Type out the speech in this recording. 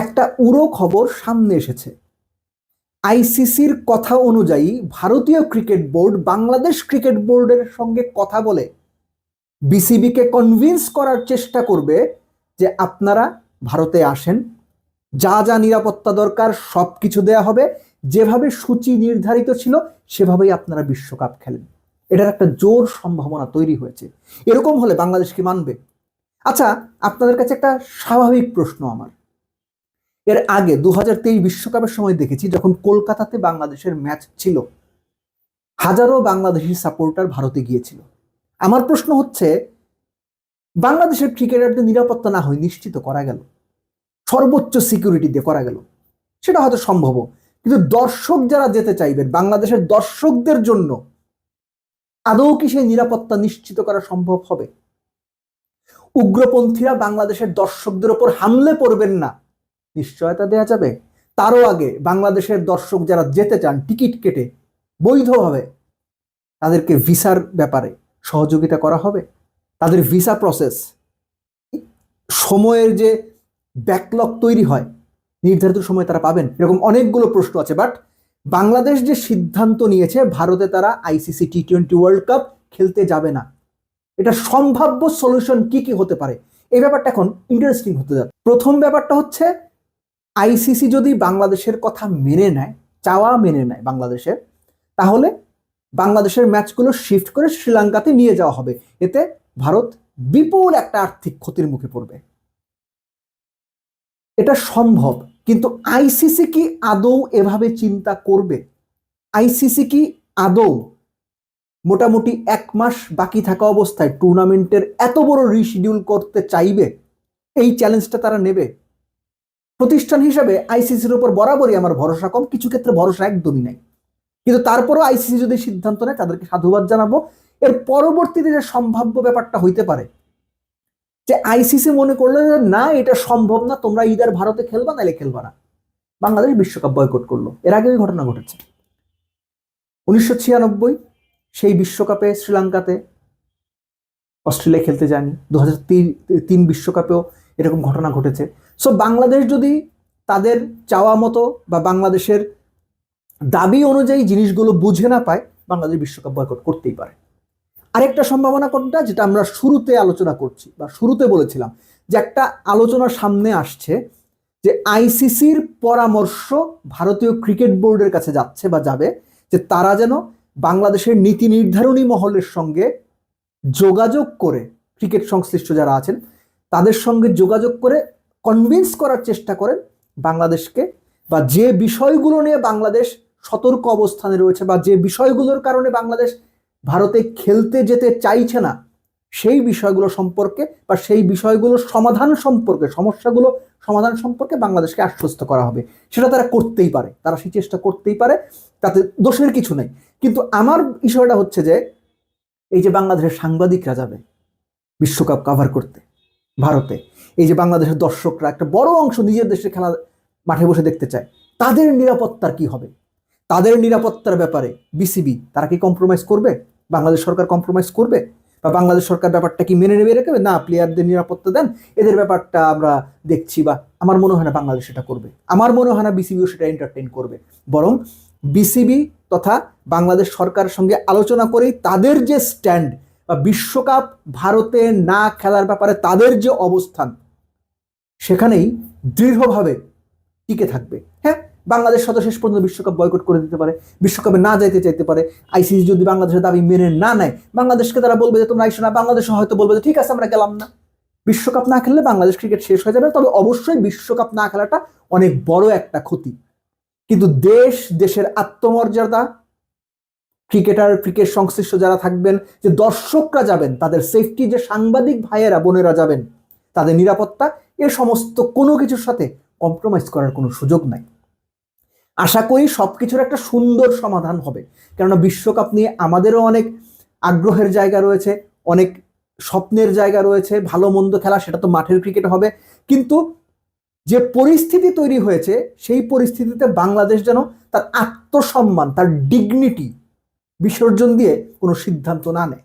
একটা উড়ো খবর সামনে এসেছে। আইসিসির কথা অনুযায়ী ভারতীয় ক্রিকেট বোর্ড বাংলাদেশ ক্রিকেট বোর্ডের সঙ্গে কথা বলে বিসিবিকে কনভিন্স করার চেষ্টা করবে যে আপনারা ভারতে আসেন, যা যা নিরাপত্তা দরকার সব কিছু দেয়া হবে, যেভাবে সূচি নির্ধারিত ছিল সেভাবেই আপনারা বিশ্বকাপ খেলেন। এটার একটা জোর সম্ভাবনা তৈরি হয়েছে। এরকম হলে বাংলাদেশ কি মানবে? আচ্ছা, আপনাদের কাছে একটা স্বাভাবিক প্রশ্ন আমার। এর আগে 2023 বিশ্বকাপের সময় দেখেছি, যখন কলকাতাতে বাংলাদেশের ম্যাচ ছিল, হাজারো বাংলাদেশি সাপোর্টার ভারতে গিয়েছিল। আমার প্রশ্ন হচ্ছে, বাংলাদেশের ক্রিকেটারদের নিরাপত্তা না হয় নিশ্চিত করা গেল, সর্বোচ্চ সিকিউরিটি দিয়ে করা গেল, সেটা হয়তো সম্ভব, কিন্তু দর্শক যারা যেতে চাইবেন, বাংলাদেশের দর্শকদের জন্য আদৌ কি সেই নিরাপত্তা নিশ্চিত করা সম্ভব হবে? উগ্রপন্থীরা বাংলাদেশের দর্শকদের উপর হামলে পড়বেন না নিশ্চয়তা দেয়া যাবে? তারও আগে বাংলাদেশের দর্শক যারা যেতে চান টিকিট কেটে বৈধভাবে, তাদেরকে ভিসার ব্যাপারে সহযোগিতা করা হবে। তাদের ভিসা প্রসেস, সময়ের যে ব্যাকলগ তৈরি হয়, নির্ধারিত সময় তারা পাবেন, এরকম অনেকগুলো প্রশ্ন আছে। বাট বাংলাদেশ যে সিদ্ধান্ত নিয়েছে, ভারতে তারা আইসিসি টি20 ওয়ার্ল্ড কাপ খেলতে যাবে না, এটা সম্ভাব্য সলিউশন কি কি হতে পারে, এই ব্যাপারটা এখন ইন্টারেস্টিং হতে যাচ্ছে। প্রথম ব্যাপারটা হচ্ছে, আইসিসি যদি বাংলাদেশের কথা মেনে নেয়, চাওয়া মেনে নেয় বাংলাদেশের, তাহলে বাংলাদেশের ম্যাচগুলো শিফট করে শ্রীলঙ্কাতে নিয়ে যাওয়া হবে। এতে ভারত বিপুল একটা আর্থিক ক্ষতির মুখে পড়বে। এটা সম্ভব, কিন্তু আইসিসি কি আদৌ এভাবে চিন্তা করবে? আইসিসি কি আদৌ মোটামুটি 1 মাস বাকি থাকা অবস্থায় টুর্নামেন্টের এত বড় রিশিডিউল করতে চাইবে? এই চ্যালেঞ্জটা তারা নেবে? প্রতিষ্ঠান হিসাবে আইসিসির উপর বরাবরই আমার ভরসা কম, কিছু ক্ষেত্রে ভরসা একদমই নাই, কিন্তু তারপরও আইসিসি যদি সিদ্ধান্ত নেয় তাদেরকে সাধুবাদ জানাবো। এর পরবর্তীতে যে সম্ভাব্য ব্যাপারটা হইতে পারে, যে আইসিসি মনে করলো যে না, এটা সম্ভব না, তোমরা ইদার ভারতে খেলবা নাইলে খেলবা না, বাংলাদেশ বিশ্বকাপ বয়কট করলো। এর আগে ওই ঘটনা ঘটেছে 1996 সেই বিশ্বকাপে শ্রীলঙ্কাতে অস্ট্রেলিয়া খেলতে যায়নি, 2003 বিশ্বকাপেও এরকম ঘটনা ঘটেছে। সো বাংলাদেশ যদি তাদের চাওয়া মতো বা বাংলাদেশের দাবি অনুযায়ী জিনিসগুলো বুঝে না পায়, বাংলাদেশ বিশ্বকাপ বয়কট করতেই পারে। আরেকটা সম্ভাবনা কোনটা, যেটা আমরা শুরুতে আলোচনা করছি বা শুরুতে বলেছিলাম, যে একটা আলোচনা সামনে আসছে যে আইসিসির পরামর্শ ভারতীয় ক্রিকেট বোর্ডের কাছে যাচ্ছে বা যাবে, যে তারা যেন বাংলাদেশের নীতি নির্ধারণী মহলের সঙ্গে যোগাযোগ করে, ক্রিকেট সংশ্লিষ্ট যারা আছেন তাদের সঙ্গে যোগাযোগ করে কনভিন্স করার চেষ্টা করেন বাংলাদেশকে, বা যে বিষয়গুলো নিয়ে বাংলাদেশ সতর্ক অবস্থানে রয়েছে বা যে বিষয়গুলোর কারণে বাংলাদেশ ভারতে খেলতে যেতে চাইছে না, সেই বিষয়গুলো সম্পর্কে বা সেই বিষয়গুলোর সমাধান সম্পর্কে, সমস্যাগুলো সমাধান সম্পর্কে বাংলাদেশকে আশ্বস্ত করা হবে। সেটা তারা করতেই পারে, তারা সেই চেষ্টা করতেই পারে, তাতে দোষের কিছু নেই। কিন্তু আমার বিষয়টা হচ্ছে যে, এই যে বাংলাদেশের সাংবাদিকরা যাবে বিশ্বকাপ কভার করতে ভারতে, এই যে বাংলাদেশের দর্শকরা একটা বড় অংশ নিজের দেশের খেলা মাঠে বসে দেখতে চায়, তাদের নিরাপত্তার কি হবে? তাদের নিরাপত্তার ব্যাপারে বিসিবি তারা কি কম্প্রোমাইজ করবে? বাংলাদেশ সরকার কম্প্রোমাইজ করবে? বা বাংলাদেশ সরকার ব্যাপারটা কি মেনে নেবে, রেখে না প্লেয়ারদের নিরাপত্তা দেন, এদের ব্যাপারটা আমরা দেখছি? বা আমার মনে হয় না বাংলাদেশ সেটা করবে, আমার মনে হয় না বিসিবিও সেটা এন্টারটেইন করবে। বরং বিসিবি তথা বাংলাদেশ সরকারের সঙ্গে আলোচনা করেই তাদের যে স্ট্যান্ড বা বিশ্বকাপ ভারতে না খেলার ব্যাপারে তাদের যে অবস্থান, সেখানেই দৃঢ়ভাবে টিকে থাকবে। হ্যাঁ, বাংলাদেশ শত শেষ পর্যন্ত বিশ্বকাপ বয়কট করে দিতে পারে, বিশ্বকাপে না যাইতে চাইতে পারে। আইসিসি যদি বাংলাদেশের দাবি মেনে না নেয়, বাংলাদেশকে তারা বলবে যে তোমরা আইসো না, বাংলাদেশ হয়তো বলবে যে ঠিক আছে আমরা গেলাম না। বিশ্বকাপ না খেললে বাংলাদেশ ক্রিকেট শেষ হয়ে যাবে। তবে অবশ্যই বিশ্বকাপ না খেলাটা অনেক বড় একটা ক্ষতি, কিন্তু দেশ, দেশের আত্মমর্যাদা, ক্রিকেটার, ক্রিকেট সংশ্লিষ্ট যারা থাকবেন, যে দর্শকরা যাবেন, তাদের সেফটি, যে সাংবাদিক ভাইয়েরা বোনেরা যাবেন, তাদের নিরাপত্তা, এ সমস্ত কোনো কিছুর সাথে কম্প্রোমাইজ করার কোনো সুযোগ নাই। আশা করি সবকিছুর একটা সুন্দর সমাধান হবে, কেননা বিশ্বকাপ নিয়ে আমাদেরও অনেক আগ্রহের জায়গা রয়েছে, অনেক স্বপ্নের জায়গা রয়েছে। ভালো মন্দ খেলা সেটা তো মাঠের ক্রিকেট হবে, কিন্তু যে পরিস্থিতি তৈরি হয়েছে সেই পরিস্থিতিতে বাংলাদেশ যেন তার আত্মসম্মান, তার ডিগনিটি বিসর্জন দিয়ে কোনো সিদ্ধান্ত না নেয়।